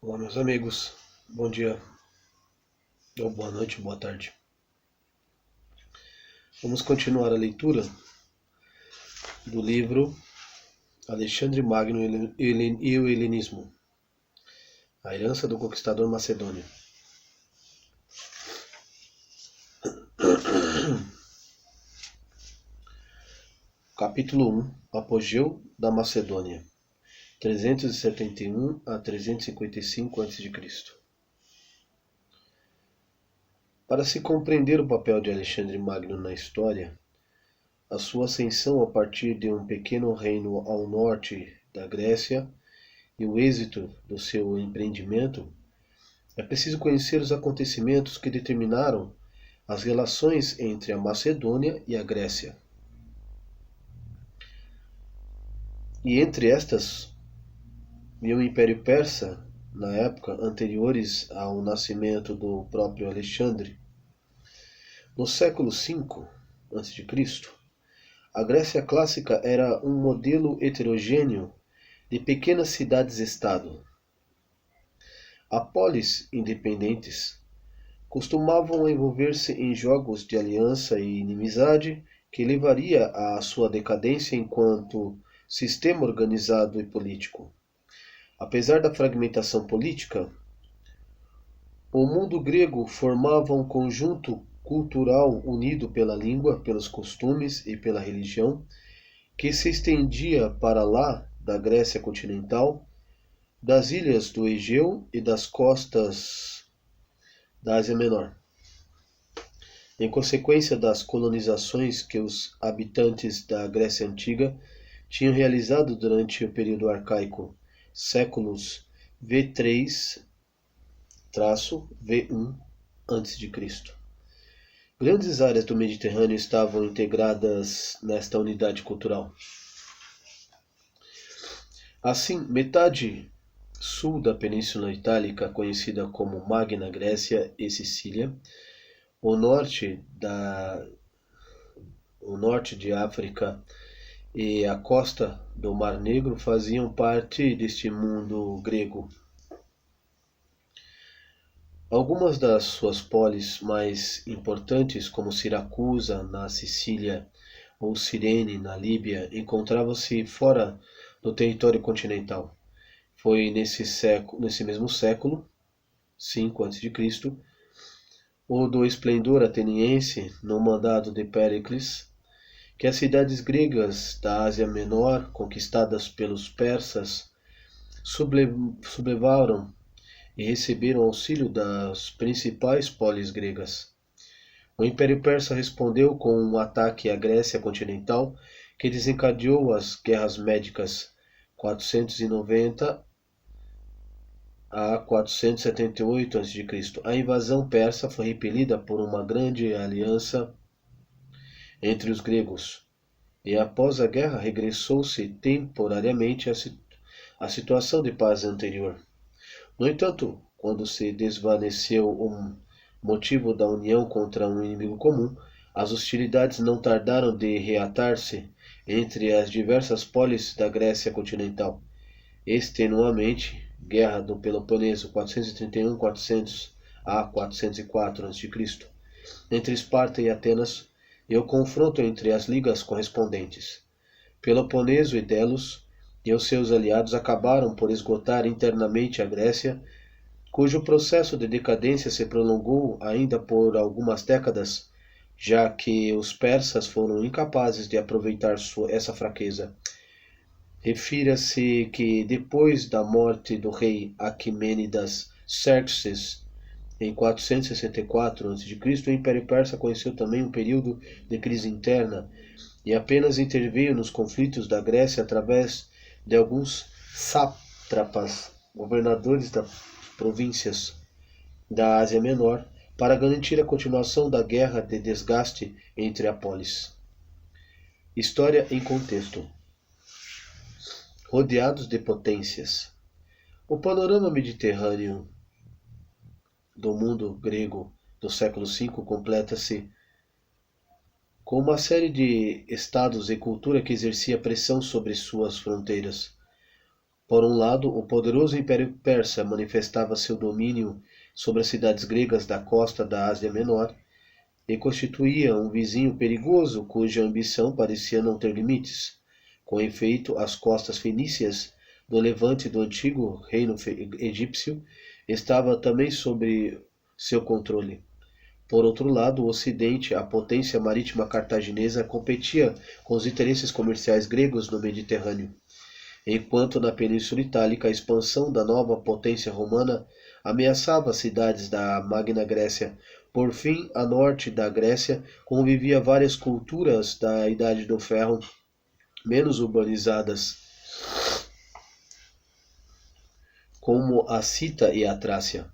Olá, meus amigos. Bom dia, ou boa noite, boa tarde. Vamos continuar a leitura do livro Alexandre Magno e o Helenismo, a herança do conquistador macedônio. Capítulo 1. Apogeu da Macedônia, 371 a 355 a.C. Para se compreender o papel de Alexandre Magno na história, a sua ascensão a partir de um pequeno reino ao norte da Grécia e o êxito do seu empreendimento, é preciso conhecer os acontecimentos que determinaram as relações entre a Macedônia e a Grécia. E entre estas, e o Império Persa, na época anteriores ao nascimento do próprio Alexandre. No século V a.C., a Grécia clássica era um modelo heterogêneo de pequenas cidades-estado. As polis independentes costumavam envolver-se em jogos de aliança e inimizade que levaria à sua decadência enquanto sistema organizado e político. Apesar da fragmentação política, o mundo grego formava um conjunto cultural unido pela língua, pelos costumes e pela religião, que se estendia para lá da Grécia continental, das ilhas do Egeu e das costas da Ásia Menor. Em consequência das colonizações que os habitantes da Grécia Antiga tinham realizado durante o período arcaico, séculos V3-V1 a.C. Grandes áreas do Mediterrâneo estavam integradas nesta unidade cultural. Assim, metade sul da Península Itálica, conhecida como Magna Grécia e Sicília, o norte de África e a costa do Mar Negro faziam parte deste mundo grego. Algumas das suas polis mais importantes, como Siracusa, na Sicília, ou Cirene, na Líbia, encontravam-se fora do território continental. Foi nesse mesmo século, 5 a.C., ou do esplendor ateniense, no mandado de Péricles, que as cidades gregas da Ásia Menor, conquistadas pelos persas, sublevaram e receberam auxílio das principais polis gregas. O Império Persa respondeu com um ataque à Grécia continental que desencadeou as Guerras Médicas 490 a 478 a.C. A invasão persa foi repelida por uma grande aliança entre os gregos, e após a guerra regressou-se temporariamente à situação de paz anterior. No entanto, quando se desvaneceu o motivo da união contra um inimigo comum, as hostilidades não tardaram de reatar-se entre as diversas polis da Grécia continental. Extenuamente, Guerra do Peloponeso 431 a 404 a.C., entre Esparta e Atenas, e o confronto entre as ligas correspondentes. Peloponeso e Delos e os seus aliados acabaram por esgotar internamente a Grécia, cujo processo de decadência se prolongou ainda por algumas décadas, já que os persas foram incapazes de aproveitar essa fraqueza. Refira-se que depois da morte do rei Aquimênidas Xerxes, em 464 a.C., o Império Persa conheceu também um período de crise interna e apenas interveio nos conflitos da Grécia através de alguns sátrapas, governadores das províncias da Ásia Menor, para garantir a continuação da guerra de desgaste entre a polis. História em contexto. Rodeados de potências. O panorama mediterrâneo do mundo grego do século V completa-se com uma série de estados e cultura que exercia pressão sobre suas fronteiras. Por um lado, o poderoso Império Persa manifestava seu domínio sobre as cidades gregas da costa da Ásia Menor e constituía um vizinho perigoso cuja ambição parecia não ter limites. Com efeito, as costas fenícias do levante do antigo reino egípcio estava também sob seu controle. Por outro lado, o Ocidente, a potência marítima cartaginesa, competia com os interesses comerciais gregos no Mediterrâneo, enquanto na Península Itálica a expansão da nova potência romana ameaçava as cidades da Magna Grécia. Por fim, a norte da Grécia convivia várias culturas da Idade do Ferro menos urbanizadas, como a Cita e a Trácia.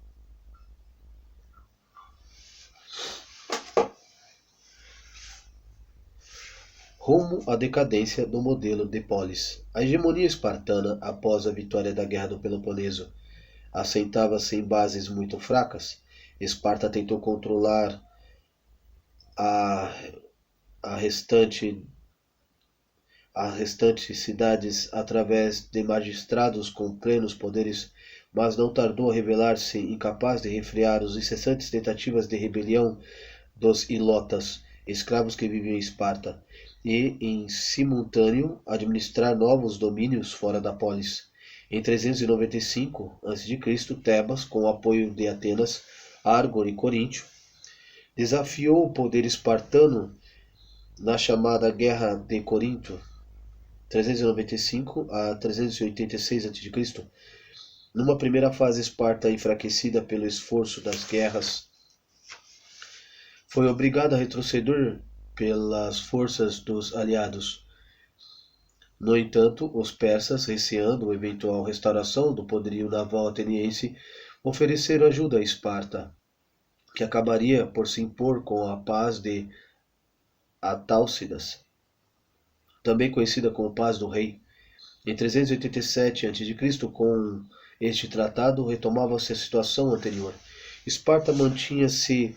Rumo à decadência do modelo de polis. A hegemonia espartana, após a vitória da Guerra do Peloponeso, assentava-se em bases muito fracas. Esparta tentou controlar a restante cidades através de magistrados com plenos poderes, mas não tardou a revelar-se incapaz de refrear as incessantes tentativas de rebelião dos ilotas, escravos que viviam em Esparta, e, em simultâneo, administrar novos domínios fora da polis. Em 395 a.C., Tebas, com o apoio de Atenas, Argor e Coríntio, desafiou o poder espartano na chamada Guerra de Corinto, 395 a 386 a.C. Numa primeira fase, Esparta, enfraquecida pelo esforço das guerras, foi obrigada a retroceder pelas forças dos aliados. No entanto, os persas, receando a eventual restauração do poderio naval ateniense, ofereceram ajuda a Esparta, que acabaria por se impor com a paz de Atálcidas, também conhecida como Paz do Rei. Em 387 a.C., com este tratado, retomava-se a situação anterior. Esparta mantinha-se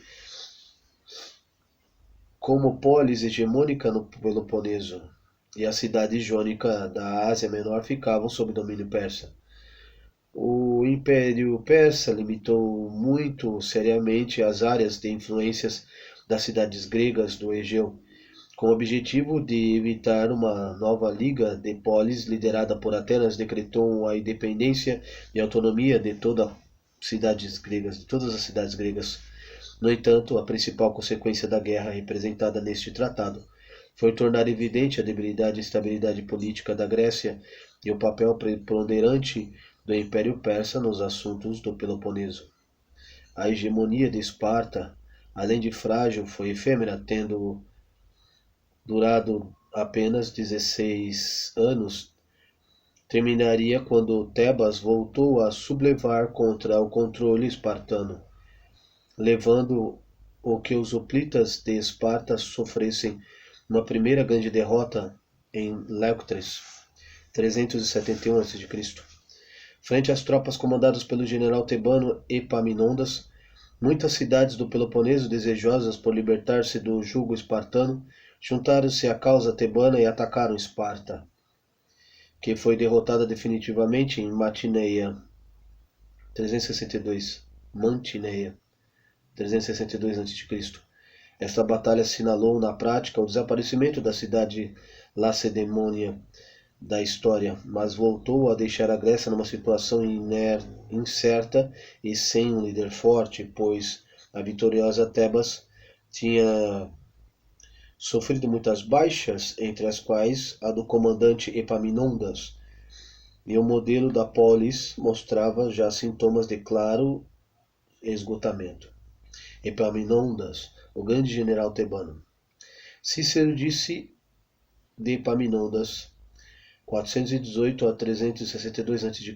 como polis hegemônica no Peloponeso, e a cidade jônica da Ásia Menor ficavam sob domínio persa. O Império Persa limitou muito seriamente as áreas de influências das cidades gregas do Egeu, com o objetivo de evitar uma nova liga de polis liderada por Atenas, decretou a independência e autonomia de todas as cidades gregas. No entanto, a principal consequência da guerra representada neste tratado foi tornar evidente a debilidade e instabilidade política da Grécia e o papel preponderante do Império Persa nos assuntos do Peloponeso. A hegemonia de Esparta, além de frágil, foi efêmera, tendo durado apenas 16 anos. Terminaria quando Tebas voltou a sublevar contra o controle espartano, levando o que os hoplitas de Esparta sofressem uma primeira grande derrota em Leuctres, 371 a.C. Frente às tropas comandadas pelo general tebano Epaminondas, muitas cidades do Peloponeso, desejosas por libertar-se do jugo espartano, juntaram-se à causa tebana e atacaram Esparta, que foi derrotada definitivamente em Mantineia, 362 a.C. Esta batalha assinalou na prática o desaparecimento da cidade lacedemônia da história, mas voltou a deixar a Grécia numa situação incerta e sem um líder forte, pois a vitoriosa Tebas tinha sofrido muitas baixas, entre as quais a do comandante Epaminondas, e o modelo da polis mostrava já sintomas de claro esgotamento. Epaminondas, o grande general tebano. Cícero disse de Epaminondas, 418 a 362 a.C.,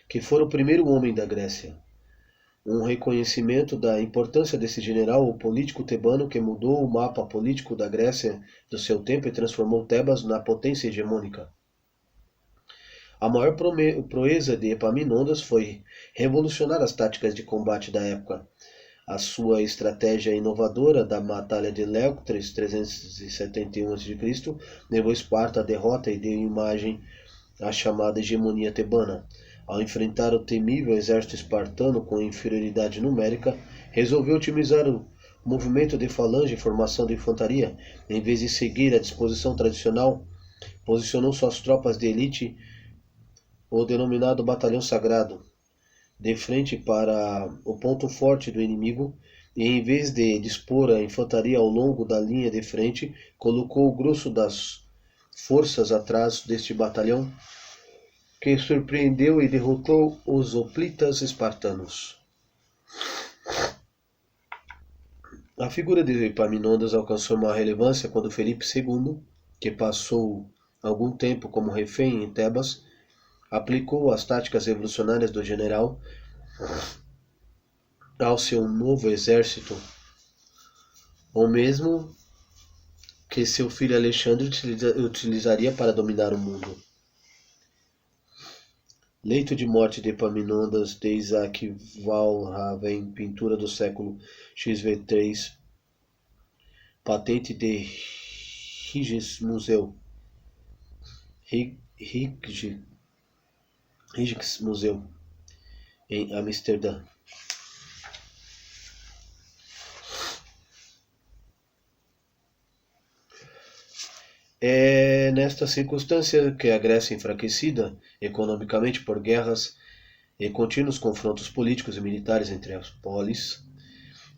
que fora o primeiro homem da Grécia. Um reconhecimento da importância desse general ou político tebano que mudou o mapa político da Grécia do seu tempo e transformou Tebas na potência hegemônica. A maior proeza de Epaminondas foi revolucionar as táticas de combate da época. A sua estratégia inovadora da Batalha de Leuctres, 371 a.C., levou Esparta à derrota e deu imagem a chamada hegemonia tebana. Ao enfrentar o temível exército espartano com inferioridade numérica, resolveu otimizar o movimento de falange e formação de infantaria. Em vez de seguir a disposição tradicional, posicionou suas tropas de elite, o denominado Batalhão Sagrado, de frente para o ponto forte do inimigo, e em vez de dispor a infantaria ao longo da linha de frente, colocou o grosso das forças atrás deste batalhão, que surpreendeu e derrotou os hoplitas espartanos. A figura de Epaminondas alcançou uma relevância quando Felipe II, que passou algum tempo como refém em Tebas, aplicou as táticas revolucionárias do general ao seu novo exército, o mesmo que seu filho Alexandre utilizaria para dominar o mundo. Leito de morte de Epaminondas, de Isaac Valraven, pintura do século XV3, patente de Rijksmuseum, Rijksmuseum, em Amsterdã. É nesta circunstância que a Grécia, enfraquecida economicamente por guerras e contínuos confrontos políticos e militares entre as polis,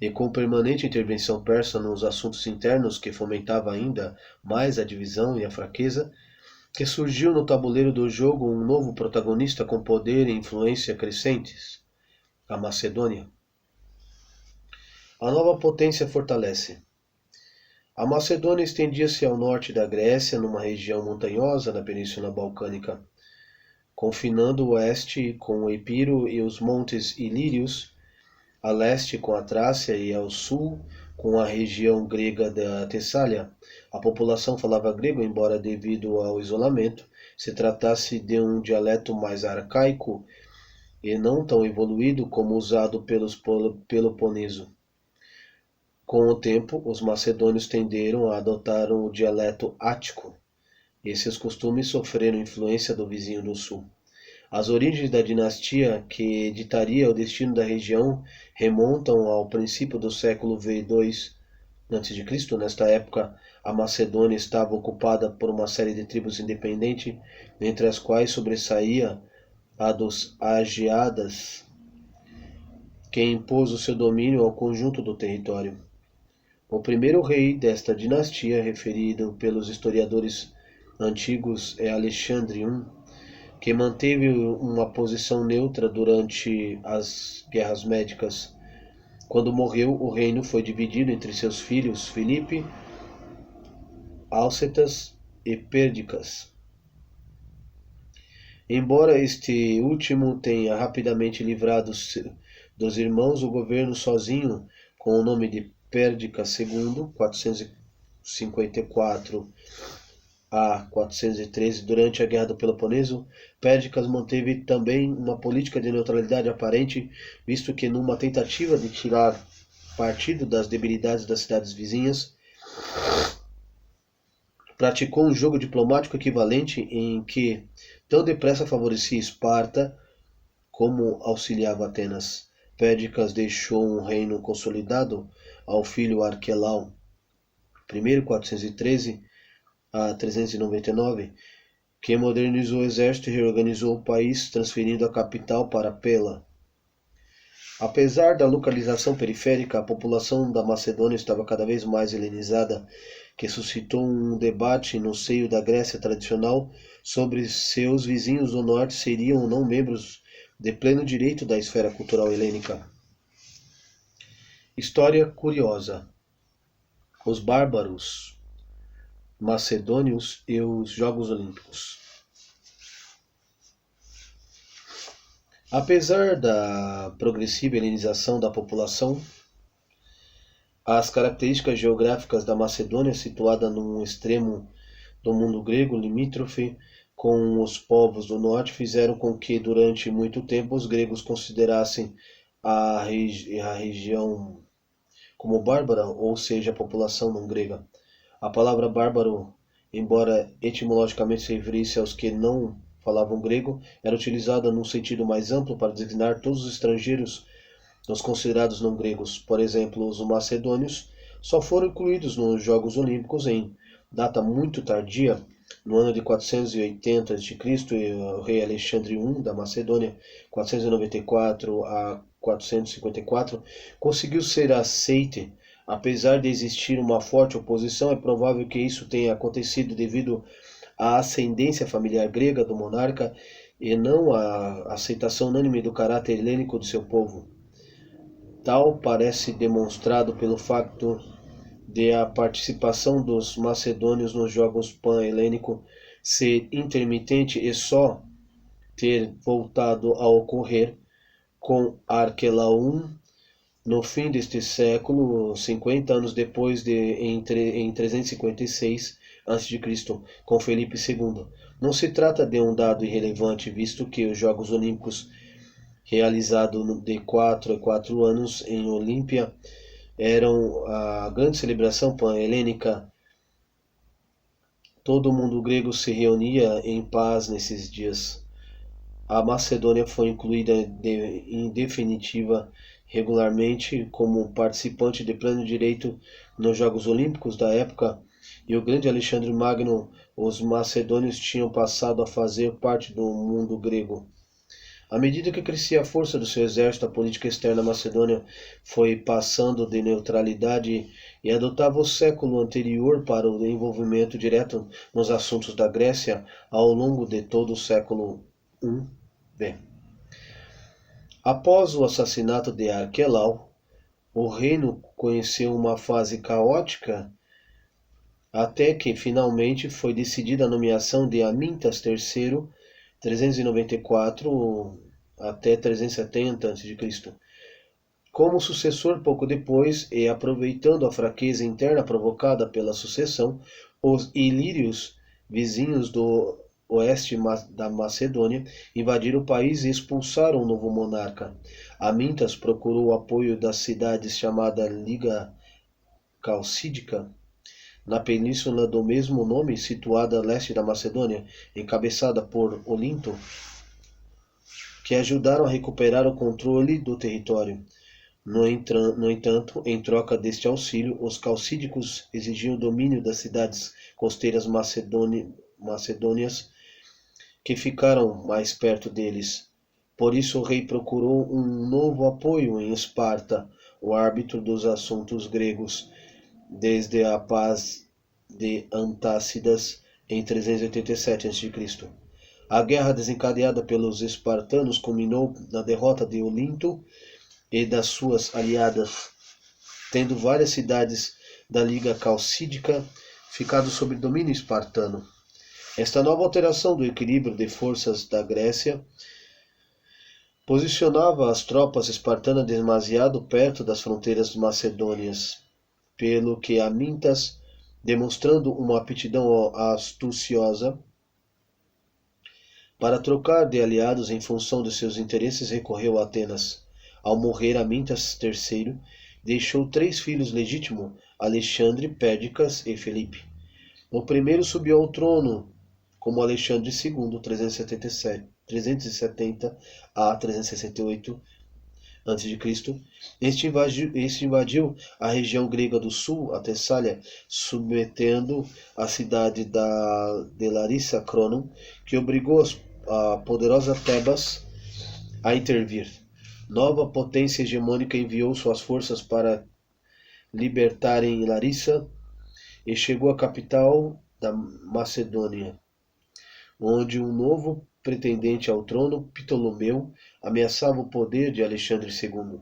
e com permanente intervenção persa nos assuntos internos que fomentava ainda mais a divisão e a fraqueza, que surgiu no tabuleiro do jogo um novo protagonista com poder e influência crescentes, a Macedônia. A nova potência fortalece. A Macedônia estendia-se ao norte da Grécia, numa região montanhosa da Península Balcânica, confinando o oeste com o Epiro e os montes Ilírios, a leste com a Trácia e ao sul com a região grega da Tessália. A população falava grego, embora devido ao isolamento se tratasse de um dialeto mais arcaico e não tão evoluído como usado pelos Peloponeso. Com o tempo, os macedônios tenderam a adotar o dialeto ático. Esses costumes sofreram influência do vizinho do sul. As origens da dinastia que ditaria o destino da região remontam ao princípio do século V2 a.C. Nesta época, a Macedônia estava ocupada por uma série de tribos independentes, entre as quais sobressaía a dos Agiadas, que impôs o seu domínio ao conjunto do território. O primeiro rei desta dinastia, referido pelos historiadores antigos, é Alexandre I, que manteve uma posição neutra durante as guerras médicas. Quando morreu, o reino foi dividido entre seus filhos Filipe, Alcetas e Perdicas. Embora este último tenha rapidamente livrado dos irmãos o governo sozinho, com o nome de Perdicas II, 454 a 413, durante a Guerra do Peloponeso, Perdicas manteve também uma política de neutralidade aparente, visto que numa tentativa de tirar partido das debilidades das cidades vizinhas, praticou um jogo diplomático equivalente em que tão depressa favorecia Esparta como auxiliava Atenas. Perdicas deixou um reino consolidado ao filho Arquelau, I 413 a 399, que modernizou o exército e reorganizou o país, transferindo a capital para Pela. Apesar da localização periférica, a população da Macedônia estava cada vez mais helenizada, que suscitou um debate no seio da Grécia tradicional sobre se os vizinhos do norte seriam ou não membros de pleno direito da esfera cultural helênica. História curiosa. Os bárbaros macedônios e os Jogos Olímpicos. Apesar da progressiva helenização da população, as características geográficas da Macedônia, situada num extremo do mundo grego limítrofe com os povos do norte, fizeram com que durante muito tempo os gregos considerassem a região como bárbara, ou seja, a população não grega. A palavra bárbaro, embora etimologicamente se referisse aos que não falavam grego era utilizada num sentido mais amplo para designar todos os estrangeiros, os considerados não gregos. Por exemplo, os macedônios só foram incluídos nos Jogos Olímpicos em data muito tardia, no ano de 480 a.C., e o rei Alexandre I da Macedônia, 494 a 454, conseguiu ser aceite. Apesar de existir uma forte oposição, é provável que isso tenha acontecido devido à ascendência familiar grega do monarca e não à aceitação unânime do caráter helênico de seu povo. Tal parece demonstrado pelo facto de a participação dos macedônios nos Jogos Pan-Helênicos ser intermitente e só ter voltado a ocorrer com Arquelaum no fim deste século, 50 anos depois, em 356 a.C., com Felipe II. Não se trata de um dado irrelevante, visto que os Jogos Olímpicos realizados de 4 a 4 anos em Olímpia eram a grande celebração pan-helênica. Todo o mundo grego se reunia em paz nesses dias. A Macedônia foi incluída em definitiva regularmente como participante de pleno direito nos Jogos Olímpicos da época, e o grande Alexandre Magno, os macedônios tinham passado a fazer parte do mundo grego. À medida que crescia a força do seu exército, a política externa macedônia foi passando de neutralidade e adotava o século anterior para o envolvimento direto nos assuntos da Grécia ao longo de todo o século I-B. Após o assassinato de Arquelau, o reino conheceu uma fase caótica até que finalmente foi decidida a nomeação de Amintas III, 394 até 370 a.C., como sucessor pouco depois, e aproveitando a fraqueza interna provocada pela sucessão, os ilírios, vizinhos do oeste da Macedônia, invadiram o país e expulsaram o novo monarca. Amintas procurou o apoio das cidades chamada Liga Calcídica, na península do mesmo nome, situada a leste da Macedônia, encabeçada por Olinto, que ajudaram a recuperar o controle do território. No entanto, em troca deste auxílio, os calcídicos exigiam o domínio das cidades costeiras macedônias que ficaram mais perto deles. Por isso o rei procurou um novo apoio em Esparta, o árbitro dos assuntos gregos, desde a paz de Antácidas em 387 a.C. A guerra desencadeada pelos espartanos culminou na derrota de Olinto e das suas aliadas, tendo várias cidades da Liga Calcídica ficado sob domínio espartano. Esta nova alteração do equilíbrio de forças da Grécia posicionava as tropas espartanas demasiado perto das fronteiras macedônias, pelo que Amintas, demonstrando uma aptidão astuciosa para trocar de aliados em função de seus interesses, recorreu a Atenas. Ao morrer Amintas III, deixou 3 filhos legítimos, Alexandre, Péricles e Felipe. O primeiro subiu ao trono como Alexandre II, 370 a 368 a.C. Este invadiu a região grega do sul, a Tessália, submetendo a cidade de Larissa Cronon, que obrigou a poderosa Tebas a intervir. Nova potência hegemônica enviou suas forças para libertarem Larissa e chegou à capital da Macedônia, onde um novo pretendente ao trono, Ptolomeu, ameaçava o poder de Alexandre II.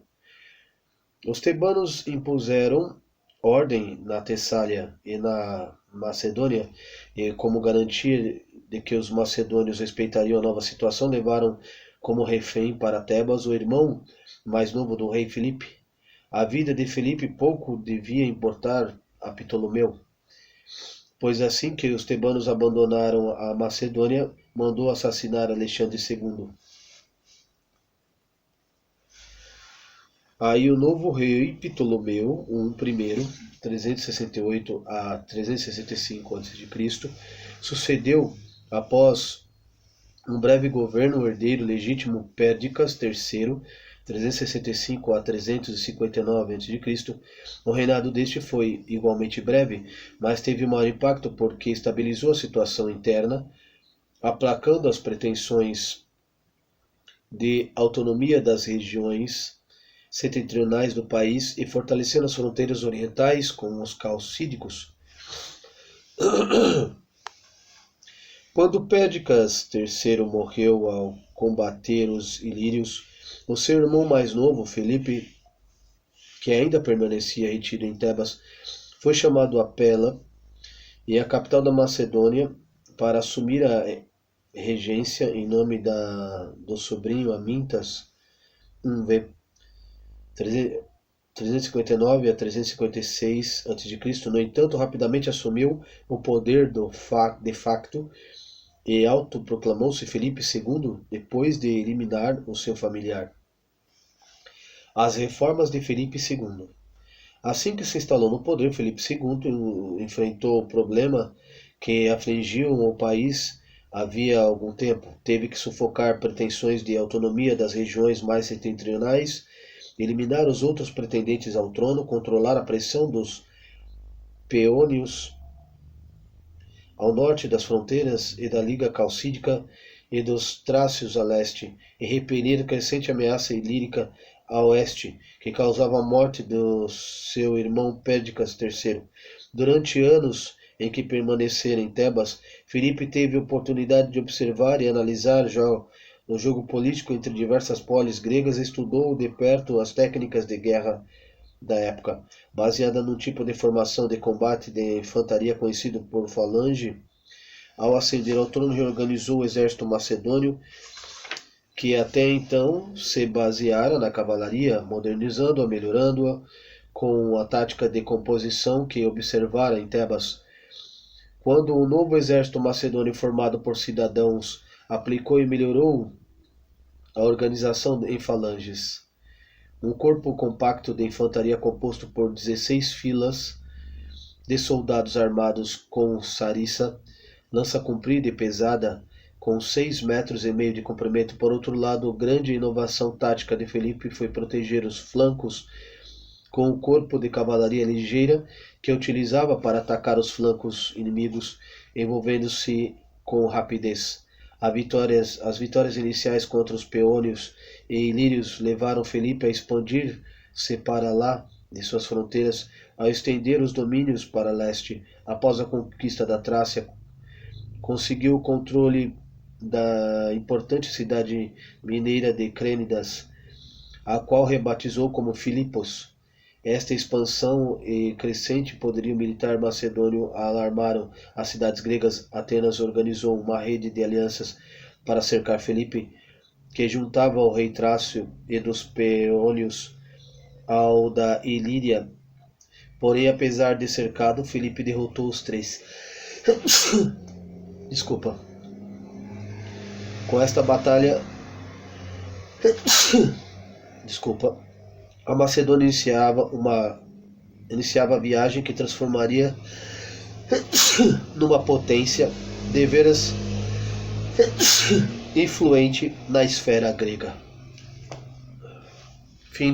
Os tebanos impuseram ordem na Tessália e na Macedônia, e como garantia de que os macedônios respeitariam a nova situação, levaram como refém para Tebas o irmão mais novo do rei Filipe. A vida de Filipe pouco devia importar a Ptolomeu, pois assim que os tebanos abandonaram a Macedônia, mandou assassinar Alexandre II. Aí o novo rei Ptolomeu I, 368 a 365 a.C., sucedeu após Um breve governo, o herdeiro legítimo Perdicas III, 365 a 359 a.C., o reinado deste foi igualmente breve, mas teve maior impacto porque estabilizou a situação interna, aplacando as pretensões de autonomia das regiões setentrionais do país e fortalecendo as fronteiras orientais com os calcídicos. Quando Perdicas III morreu ao combater os ilírios, o seu irmão mais novo, Felipe, que ainda permanecia retido em Tebas, foi chamado a Pela e a capital da Macedônia para assumir a regência em nome do sobrinho Amintas I, 359 a 356 a.C. No entanto, rapidamente assumiu o poder de facto e autoproclamou-se Felipe II depois de eliminar o seu familiar. As reformas de Felipe II. Assim que se instalou no poder, Felipe II enfrentou o problema que afligiu o país havia algum tempo. Teve que sufocar pretensões de autonomia das regiões mais setentrionais, eliminar os outros pretendentes ao trono, controlar a pressão dos peônios ao norte das fronteiras e da Liga Calcídica e dos Trácios a leste, e repelir a crescente ameaça ilírica a oeste, que causava a morte do seu irmão Perdicas III. Durante anos em que permanecera em Tebas, Filipe teve oportunidade de observar e analisar o jogo político entre diversas polis gregas e estudou de perto as técnicas de guerra da época, baseada num tipo de formação de combate de infantaria conhecido por falange. Ao ascender ao trono, reorganizou o exército macedônio, que até então se baseara na cavalaria, modernizando-a, melhorando-a, com a tática de composição que observara em Tebas. Quando o novo exército macedônio, formado por cidadãos, aplicou e melhorou a organização em falanges, um corpo compacto de infantaria composto por 16 filas de soldados armados com sarissa, lança comprida e pesada, com 6,5 metros de comprimento. Por outro lado, a grande inovação tática de Felipe foi proteger os flancos com o corpo de cavalaria ligeira que utilizava para atacar os flancos inimigos, envolvendo-se com rapidez. As vitórias iniciais contra os peônios e ilírios levaram Felipe a expandir-se para lá de suas fronteiras, ao estender os domínios para leste. Após a conquista da Trácia, conseguiu o controle da importante cidade mineira de Crênidas, a qual rebatizou como Filipos. Esta expansão e crescente poderio militar macedônio alarmaram as cidades gregas. Atenas organizou uma rede de alianças para cercar Felipe, que juntava o rei Trácio e dos peônios ao da Ilíria. Porém, apesar de cercado, Felipe derrotou os três. Desculpa. Com esta batalha, a Macedônia iniciava a viagem que transformaria numa potência deveras influente na esfera grega. Fim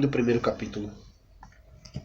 do primeiro capítulo.